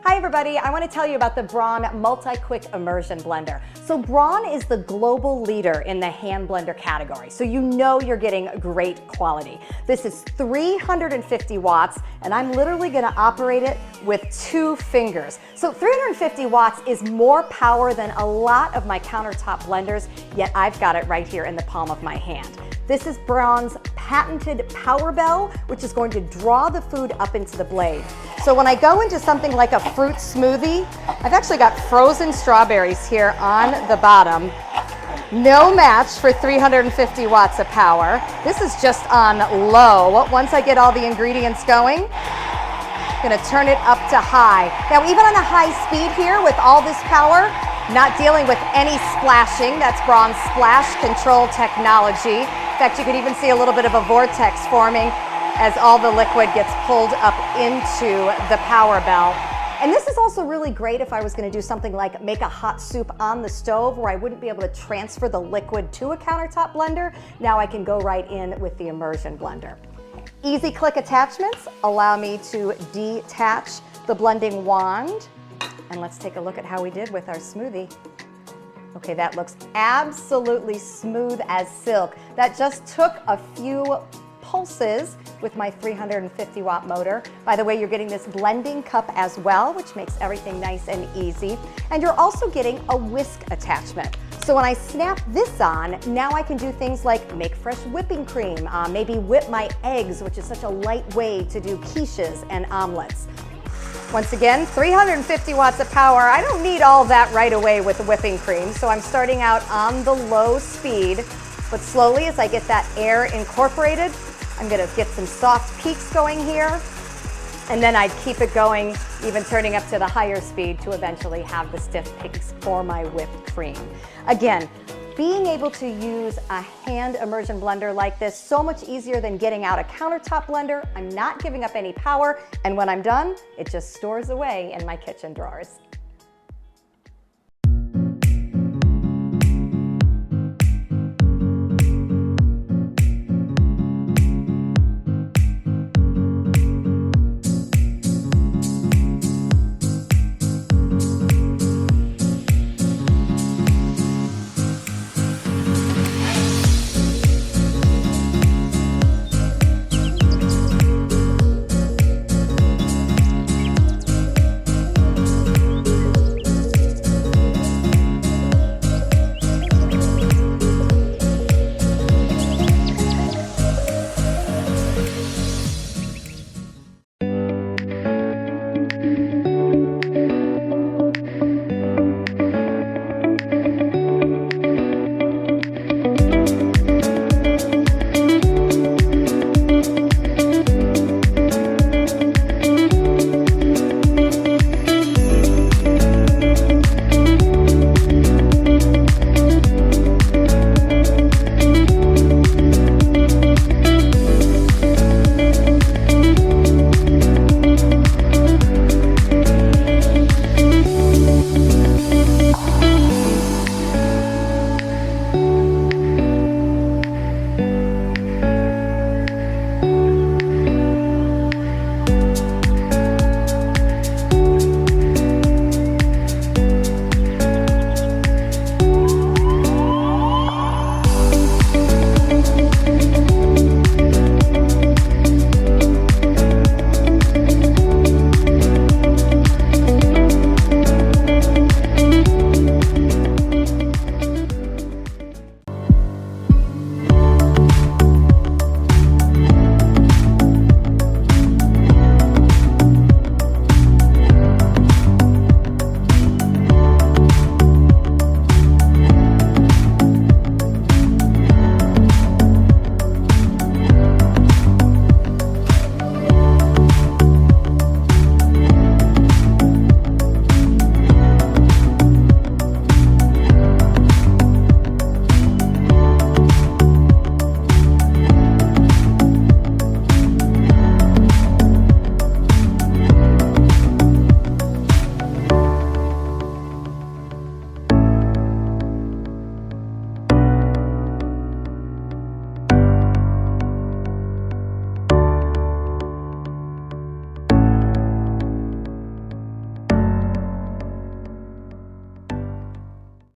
Hi everybody, I want to tell you about the Braun Multi-Quick Immersion Blender. So Braun is the global leader in the hand blender category, so you know you're getting great quality. This is 350 watts, and I'm literally going to operate it with 2 fingers. So 350 watts is more power than a lot of my countertop blenders, yet I've got it right here in the palm of my hand. This is Braun's patented power bell, which is going to draw the food up into the blade. So when I go into something like a fruit smoothie, I've actually got frozen strawberries here on the bottom. No match for 350 watts of power. This is just on low. Once I get all the ingredients going, I'm gonna turn it up to high. Now, even on a high speed here with all this power, not dealing with any splashing. That's Braun's splash control technology. In fact, you could even see a little bit of a vortex forming as all the liquid gets pulled up into the power bell. And this is also really great if I was going to do something like make a hot soup on the stove where I wouldn't be able to transfer the liquid to a countertop blender. Now I can go right in with the immersion blender. Easy click attachments allow me to detach the blending wand. And let's take a look at how we did with our smoothie. Okay, that looks absolutely smooth as silk. That just took a few pulses with my 350 watt motor. By the way, you're getting this blending cup as well, which makes everything nice and easy. And you're also getting a whisk attachment. So when I snap this on, now I can do things like make fresh whipping cream, maybe whip my eggs, which is such a light way to do quiches and omelets. Once again, 350 watts of power. I don't need all that right away with the whipping cream, so I'm starting out on the low speed, but slowly as I get that air incorporated, I'm gonna get some soft peaks going here, and then I'd keep it going, even turning up to the higher speed to eventually have the stiff peaks for my whipped cream. Again, being able to use a hand immersion blender like this, so much easier than getting out a countertop blender. I'm not giving up any power, and when I'm done, it just stores away in my kitchen drawers.